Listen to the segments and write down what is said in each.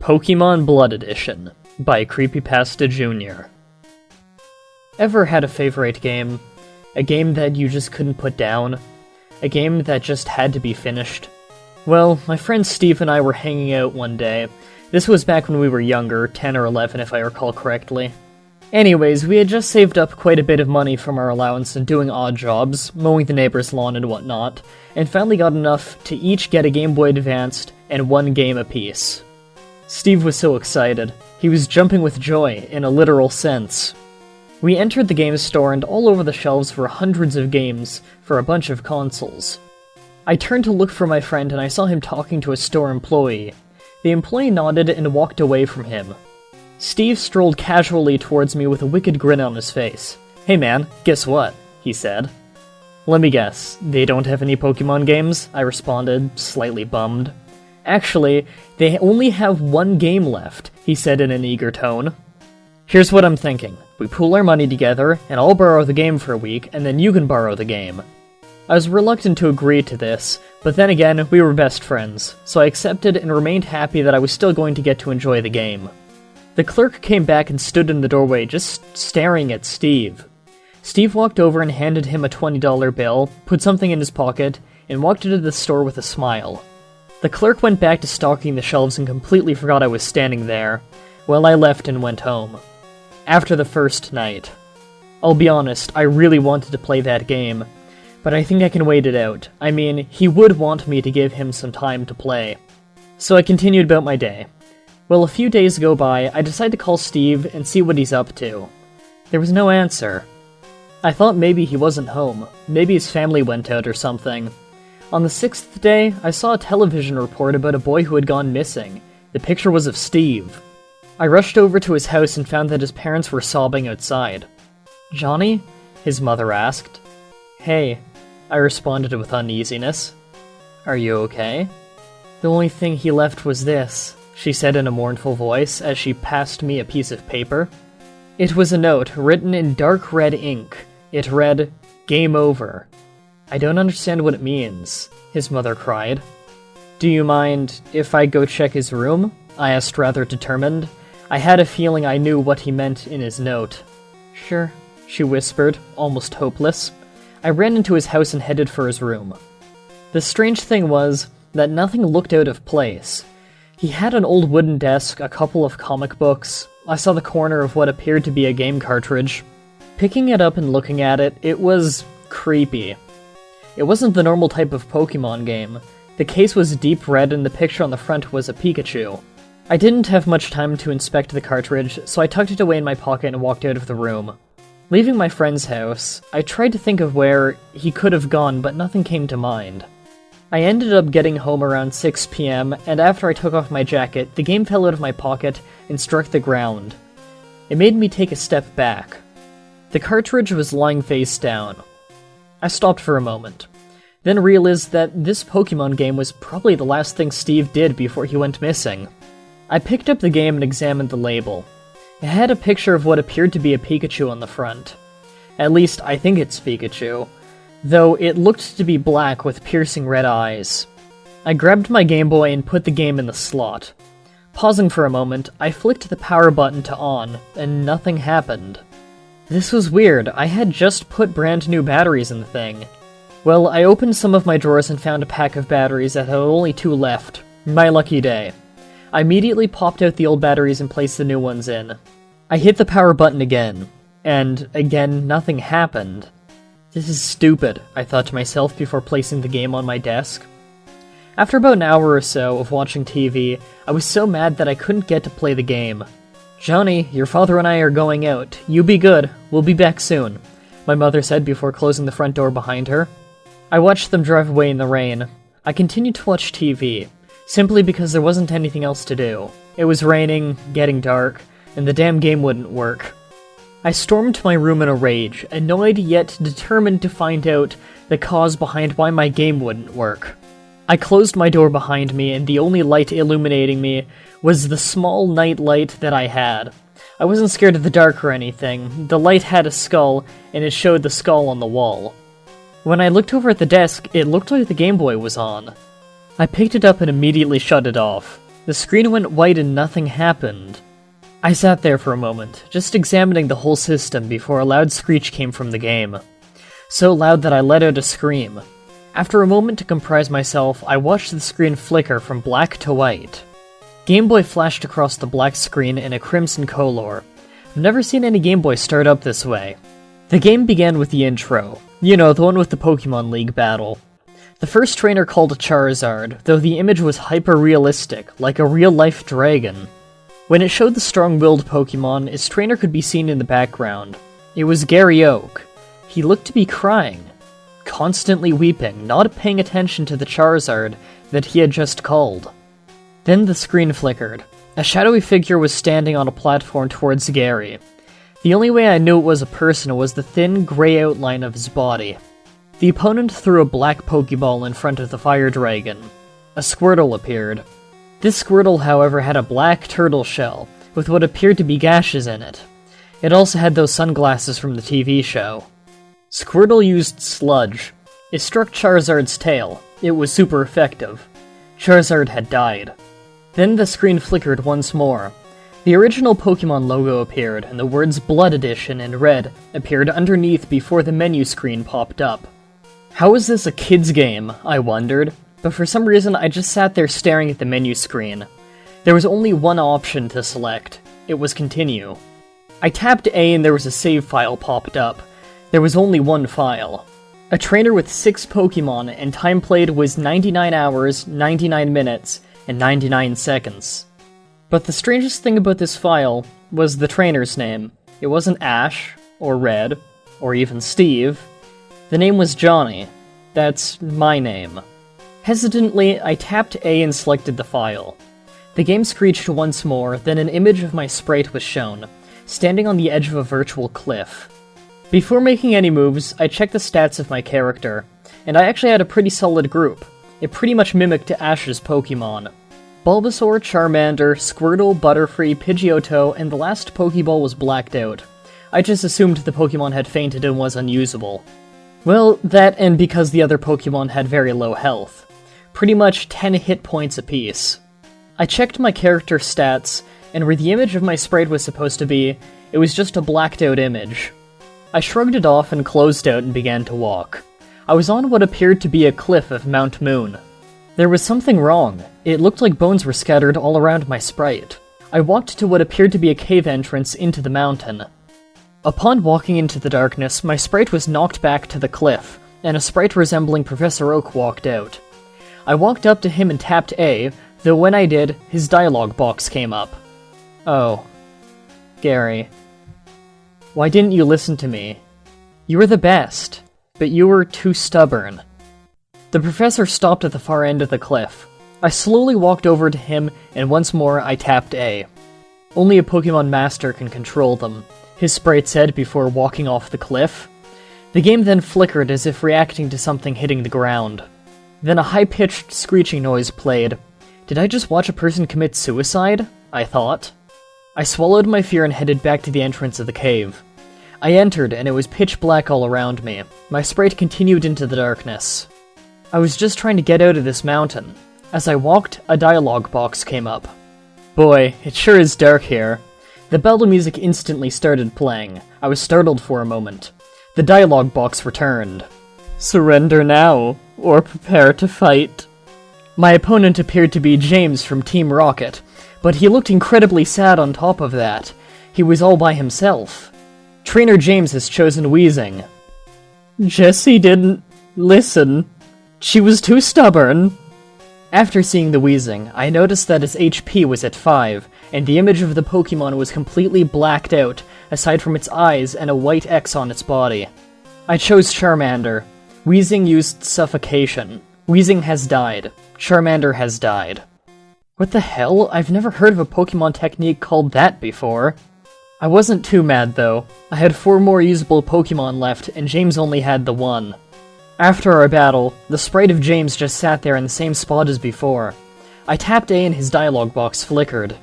Pokémon Blood Edition by Creepypasta Jr. Ever had a favorite game? A game that you just couldn't put down? A game that just had to be finished? Well, my friend Steve and I were hanging out one day. This was back when we were younger, 10 or 11 if I recall correctly. Anyways, we had just saved up quite a bit of money from our allowance and doing odd jobs, mowing the neighbor's lawn and whatnot, and finally got enough to each get a Game Boy Advanced and one game apiece. Steve was so excited. He was jumping with joy, in a literal sense. We entered the game store and all over the shelves were hundreds of games for a bunch of consoles. I turned to look for my friend and I saw him talking to a store employee. The employee nodded and walked away from him. Steve strolled casually towards me with a wicked grin on his face. "Hey man, guess what?" he said. "Let me guess, they don't have any Pokemon games?" I responded, slightly bummed. "Actually, they only have one game left," he said in an eager tone. "Here's what I'm thinking. We pool our money together, and I'll borrow the game for a week, and then you can borrow the game." I was reluctant to agree to this, but then again, we were best friends, so I accepted and remained happy that I was still going to get to enjoy the game. The clerk came back and stood in the doorway, just staring at Steve. Steve walked over and handed him a $20 bill, put something in his pocket, and walked into the store with a smile. The clerk went back to stocking the shelves and completely forgot I was standing there. Well, I left and went home. After the first night. I'll be honest, I really wanted to play that game, but I think I can wait it out. I mean, he would want me to give him some time to play. So I continued about my day. Well, a few days go by, I decide to call Steve and see what he's up to. There was no answer. I thought maybe he wasn't home. Maybe his family went out or something. On the 6th day, I saw a television report about a boy who had gone missing. The picture was of Steve. I rushed over to his house and found that his parents were sobbing outside. "Johnny?" his mother asked. "Hey," I responded with uneasiness. "Are you okay?" "The only thing he left was this," she said in a mournful voice as she passed me a piece of paper. It was a note written in dark red ink. It read, "Game over." "I don't understand what it means," his mother cried. "Do you mind if I go check his room?" I asked rather determined. I had a feeling I knew what he meant in his note. "Sure," she whispered, almost hopeless. I ran into his house and headed for his room. The strange thing was that nothing looked out of place. He had an old wooden desk, a couple of comic books. I saw the corner of what appeared to be a game cartridge. Picking it up and looking at it, it was creepy. It wasn't the normal type of Pokémon game. The case was deep red and the picture on the front was a Pikachu. I didn't have much time to inspect the cartridge, so I tucked it away in my pocket and walked out of the room. Leaving my friend's house, I tried to think of where he could have gone, but nothing came to mind. I ended up getting home around 6 p.m., and after I took off my jacket, the game fell out of my pocket and struck the ground. It made me take a step back. The cartridge was lying face down. I stopped for a moment, then realized that this Pokemon game was probably the last thing Steve did before he went missing. I picked up the game and examined the label. It had a picture of what appeared to be a Pikachu on the front. At least, I think it's Pikachu, though it looked to be black with piercing red eyes. I grabbed my Game Boy and put the game in the slot. Pausing for a moment, I flicked the power button to on, and nothing happened. This was weird. I had just put brand new batteries in the thing. Well, I opened some of my drawers and found a pack of batteries that had only 2 left. My lucky day. I immediately popped out the old batteries and placed the new ones in. I hit the power button again, and again nothing happened. This is stupid, I thought to myself before placing the game on my desk. After about an hour or so of watching TV, I was so mad that I couldn't get to play the game. "Johnny, your father and I are going out. You be good. We'll be back soon," my mother said before closing the front door behind her. I watched them drive away in the rain. I continued to watch TV, simply because there wasn't anything else to do. It was raining, getting dark, and the damn game wouldn't work. I stormed to my room in a rage, annoyed yet determined to find out the cause behind why my game wouldn't work. I closed my door behind me, and the only light illuminating me was the small night light that I had. I wasn't scared of the dark or anything. The light had a skull, and it showed the skull on the wall. When I looked over at the desk, it looked like the Game Boy was on. I picked it up and immediately shut it off. The screen went white and nothing happened. I sat there for a moment, just examining the whole system before a loud screech came from the game. So loud that I let out a scream. After a moment to comprise myself, I watched the screen flicker from black to white. Game Boy flashed across the black screen in a crimson color. I've never seen any Game Boy start up this way. The game began with the intro. You know, the one with the Pokemon League battle. The first trainer called a Charizard, though the image was hyper-realistic, like a real-life dragon. When it showed the strong-willed Pokemon, its trainer could be seen in the background. It was Gary Oak. He looked to be crying, constantly weeping, not paying attention to the Charizard that he had just called. Then the screen flickered. A shadowy figure was standing on a platform towards Gary. The only way I knew it was a person was the thin, gray outline of his body. The opponent threw a black Pokeball in front of the Fire Dragon. A Squirtle appeared. This Squirtle, however, had a black turtle shell, with what appeared to be gashes in it. It also had those sunglasses from the TV show. Squirtle used Sludge. It struck Charizard's tail. It was super effective. Charizard had died. Then the screen flickered once more. The original Pokemon logo appeared, and the words Blood Edition in red appeared underneath before the menu screen popped up. How is this a kid's game? I wondered, but for some reason I just sat there staring at the menu screen. There was only one option to select. It was Continue. I tapped A and there was a save file popped up. There was only one file. A trainer with 6 Pokemon, and time played was 99 hours, 99 minutes, and 99 seconds. But the strangest thing about this file was the trainer's name. It wasn't Ash, or Red, or even Steve. The name was Johnny. That's my name. Hesitantly, I tapped A and selected the file. The game screeched once more, then an image of my sprite was shown, standing on the edge of a virtual cliff. Before making any moves, I checked the stats of my character, and I actually had a pretty solid group. It pretty much mimicked Ash's Pokemon. Bulbasaur, Charmander, Squirtle, Butterfree, Pidgeotto, and the last Pokeball was blacked out. I just assumed the Pokemon had fainted and was unusable. Well, that and because the other Pokemon had very low health. Pretty much 10 hit points apiece. I checked my character stats, and where the image of my sprite was supposed to be, it was just a blacked out image. I shrugged it off and closed out and began to walk. I was on what appeared to be a cliff of Mount Moon. There was something wrong. It looked like bones were scattered all around my sprite. I walked to what appeared to be a cave entrance into the mountain. Upon walking into the darkness, my sprite was knocked back to the cliff, and a sprite resembling Professor Oak walked out. I walked up to him and tapped A, though when I did, his dialogue box came up. Oh. Gary. Why didn't you listen to me? You were the best, but you were too stubborn. The professor stopped at the far end of the cliff. I slowly walked over to him, and once more I tapped A. Only a Pokemon Master can control them, his sprite said before walking off the cliff. The game then flickered as if reacting to something hitting the ground. Then a high-pitched screeching noise played. Did I just watch a person commit suicide? I thought. I swallowed my fear and headed back to the entrance of the cave. I entered, and it was pitch black all around me. My sprite continued into the darkness. I was just trying to get out of this mountain. As I walked, a dialogue box came up. Boy, it sure is dark here. The battle music instantly started playing. I was startled for a moment. The dialogue box returned. Surrender now, or prepare to fight. My opponent appeared to be James from Team Rocket, but he looked incredibly sad on top of that. He was all by himself. Trainer James has chosen Wheezing. Jessie didn't listen. She was too stubborn. After seeing the Wheezing, I noticed that his HP was at 5, and the image of the Pokemon was completely blacked out, aside from its eyes and a white X on its body. I chose Charmander. Wheezing used Suffocation. Wheezing has died. Charmander has died. What the hell? I've never heard of a Pokemon technique called that before. I wasn't too mad though. I had 4 more usable Pokemon left, and James only had the 1. After our battle, the sprite of James just sat there in the same spot as before. I tapped A and his dialogue box flickered.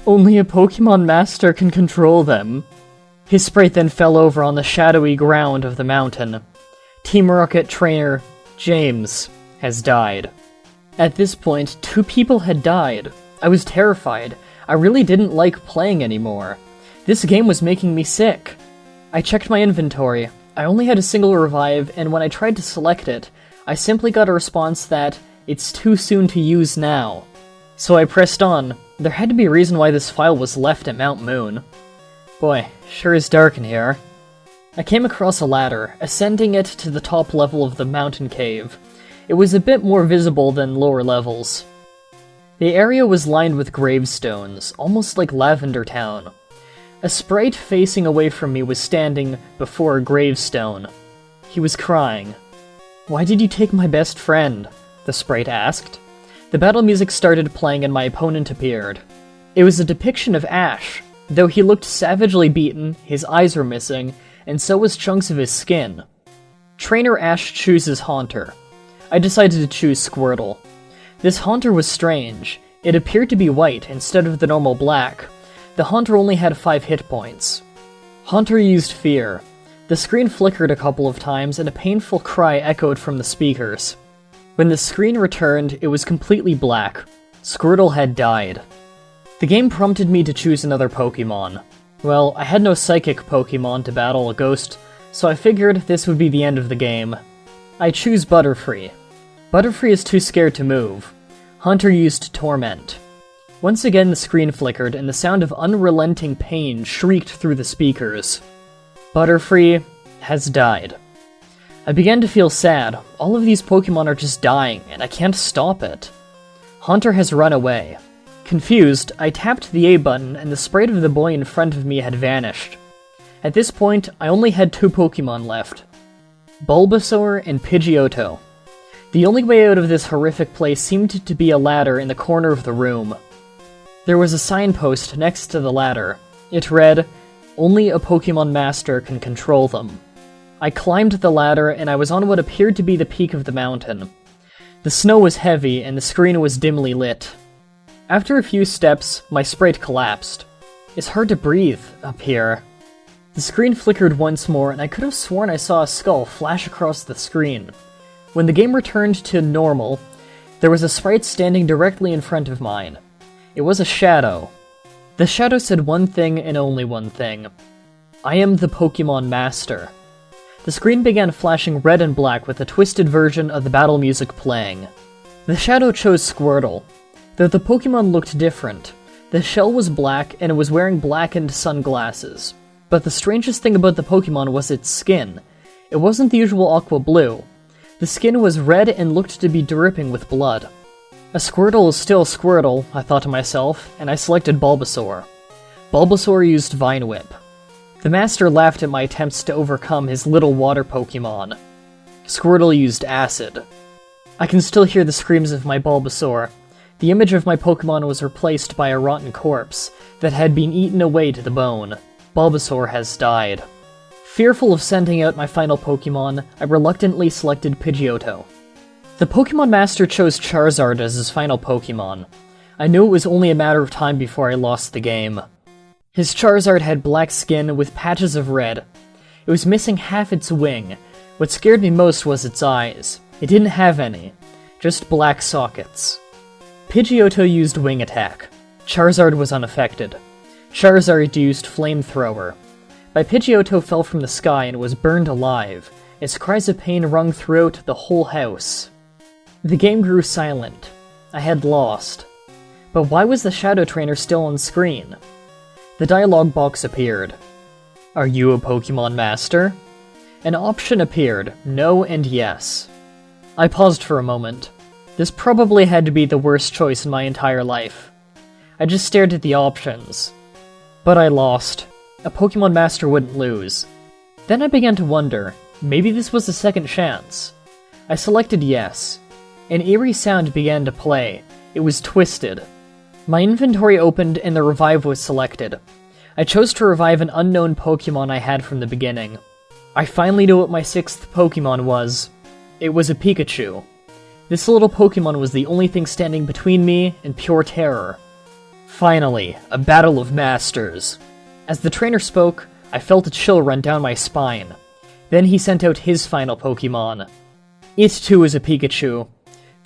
Only a Pokemon Master can control them. His sprite then fell over on the shadowy ground of the mountain. Team Rocket trainer James has died. At this point, 2 people had died. I was terrified. I really didn't like playing anymore. This game was making me sick. I checked my inventory. I only had a single revive, and when I tried to select it, I simply got a response that, "It's too soon to use now." So I pressed on. There had to be a reason why this file was left at Mount Moon. Boy, sure is dark in here. I came across a ladder, ascending it to the top level of the mountain cave. It was a bit more visible than lower levels. The area was lined with gravestones, almost like Lavender Town. A sprite facing away from me was standing before a gravestone. He was crying. "Why did you take my best friend?" the sprite asked. The battle music started playing and my opponent appeared. It was a depiction of Ash. Though he looked savagely beaten, his eyes were missing, and so was chunks of his skin. Trainer Ash chooses Haunter. I decided to choose Squirtle. This Haunter was strange. It appeared to be white instead of the normal black. The Haunter only had 5 hit points. Haunter used Fear. The screen flickered a couple of times and a painful cry echoed from the speakers. When the screen returned, it was completely black. Squirtle had died. The game prompted me to choose another Pokémon. Well, I had no psychic Pokémon to battle a ghost, so I figured this would be the end of the game. I choose Butterfree. Butterfree is too scared to move. Hunter used Torment. Once again the screen flickered and the sound of unrelenting pain shrieked through the speakers. Butterfree has died. I began to feel sad. All of these Pokémon are just dying, and I can't stop it. Hunter has run away. Confused, I tapped the A button and the sprite of the boy in front of me had vanished. At this point, I only had 2 Pokémon left. Bulbasaur and Pidgeotto. The only way out of this horrific place seemed to be a ladder in the corner of the room. There was a signpost next to the ladder. It read, "Only a Pokémon Master can control them." I climbed the ladder and I was on what appeared to be the peak of the mountain. The snow was heavy and the screen was dimly lit. After a few steps, my sprite collapsed. It's hard to breathe up here. The screen flickered once more and I could have sworn I saw a skull flash across the screen. When the game returned to normal, there was a sprite standing directly in front of mine. It was a shadow. The shadow said one thing and only one thing. "I am the Pokémon Master." The screen began flashing red and black with a twisted version of the battle music playing. The shadow chose Squirtle. Though the Pokémon looked different. The shell was black and it was wearing blackened sunglasses. But the strangest thing about the Pokémon was its skin. It wasn't the usual aqua blue. The skin was red and looked to be dripping with blood. A Squirtle is still Squirtle, I thought to myself, and I selected Bulbasaur. Bulbasaur used Vine Whip. The Master laughed at my attempts to overcome his little water Pokémon. Squirtle used Acid. I can still hear the screams of my Bulbasaur. The image of my Pokémon was replaced by a rotten corpse that had been eaten away to the bone. Bulbasaur has died. Fearful of sending out my final Pokémon, I reluctantly selected Pidgeotto. The Pokémon Master chose Charizard as his final Pokémon. I knew it was only a matter of time before I lost the game. His Charizard had black skin with patches of red. It was missing half its wing. What scared me most was its eyes. It didn't have any, just black sockets. Pidgeotto used Wing Attack. Charizard was unaffected. Charizard used Flamethrower. My Pidgeotto fell from the sky and was burned alive. Its cries of pain rung throughout the whole house. The game grew silent. I had lost. But why was the Shadow Trainer still on screen? The dialogue box appeared. "Are you a Pokémon Master?" An option appeared, no and yes. I paused for a moment. This probably had to be the worst choice in my entire life. I just stared at the options. But I lost. A Pokémon Master wouldn't lose. Then I began to wonder, maybe this was a second chance. I selected yes. An eerie sound began to play. It was twisted. My inventory opened and the revive was selected. I chose to revive an unknown Pokémon I had from the beginning. I finally knew what my 6th Pokémon was. It was a Pikachu. This little Pokémon was the only thing standing between me and pure terror. Finally, a battle of masters. As the trainer spoke, I felt a chill run down my spine. Then he sent out his final Pokémon. It too was a Pikachu.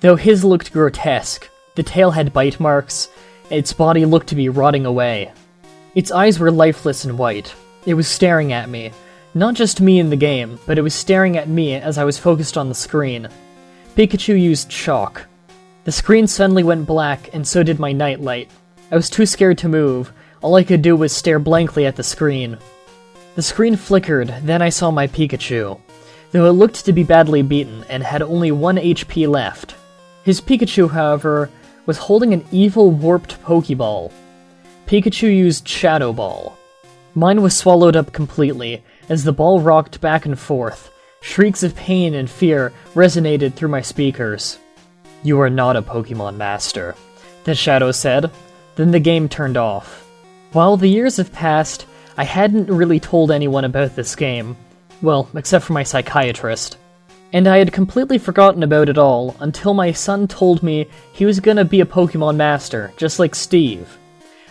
Though his looked grotesque. The tail had bite marks, Its body looked to be rotting away. Its eyes were lifeless and white. It was staring at me. Not just me in the game, but it was staring at me as I was focused on the screen. Pikachu used shock. The screen suddenly went black, and so did my nightlight. I was too scared to move. All I could do was stare blankly at the screen. The screen flickered, then I saw my Pikachu. Though it looked to be badly beaten and had only 1 HP left. His Pikachu, however, was holding an evil warped Pokeball. Pikachu used Shadow Ball. Mine was swallowed up completely, as the ball rocked back and forth. Shrieks of pain and fear resonated through my speakers. "You are not a Pokemon Master," the Shadow said. Then the game turned off. While the years have passed, I hadn't really told anyone about this game. Well, except for my psychiatrist. And I had completely forgotten about it all until my son told me he was gonna be a Pokemon Master, just like Steve.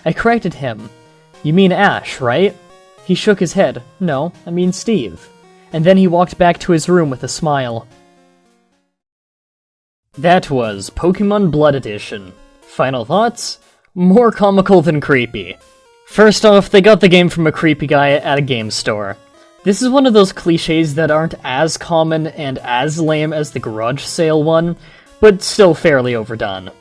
I corrected him. "You mean Ash, right?" He shook his head. "No, I mean Steve." And then he walked back to his room with a smile. That was Pokémon Blood Edition. Final thoughts? More comical than creepy. First off, they got the game from a creepy guy at a game store. This is one of those cliches that aren't as common and as lame as the garage sale one, but still fairly overdone.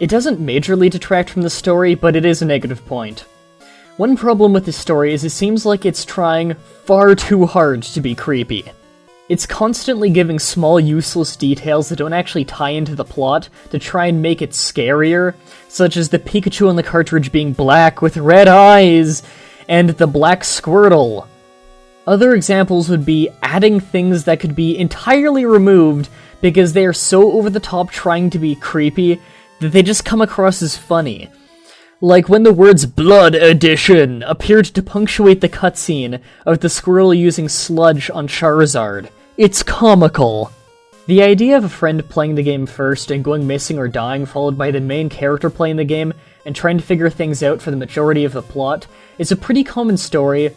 It doesn't majorly detract from the story, but it is a negative point. One problem with this story is it seems like it's trying far too hard to be creepy. It's constantly giving small useless details that don't actually tie into the plot to try and make it scarier, such as the Pikachu on the cartridge being black with red eyes, and the black Squirtle. Other examples would be adding things that could be entirely removed because they are so over the top trying to be creepy that they just come across as funny. Like when the words Blood Edition appeared to punctuate the cutscene of the Squirrel using sludge on Charizard. It's comical. The idea of a friend playing the game first and going missing or dying followed by the main character playing the game and trying to figure things out for the majority of the plot is a pretty common story,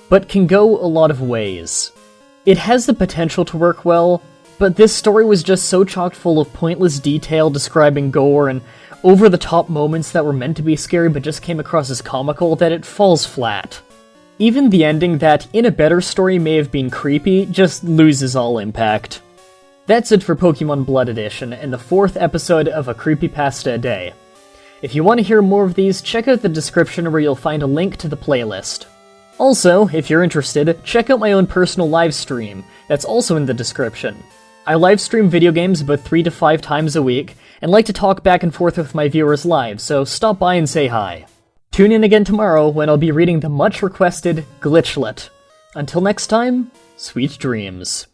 but can go a lot of ways. It has the potential to work well, but this story was just so chock full of pointless detail describing gore and over-the-top moments that were meant to be scary but just came across as comical that it falls flat. Even the ending that, in a better story, may have been creepy, just loses all impact. That's it for Pokémon Blood Edition, and the 4th episode of a Creepypasta a day. If you want to hear more of these, check out the description where you'll find a link to the playlist. Also, if you're interested, check out my own personal livestream, that's also in the description. I livestream video games about 3 to 5 times a week, and like to talk back and forth with my viewers live, so stop by and say hi. Tune in again tomorrow when I'll be reading the much-requested Glitchlet. Until next time, sweet dreams.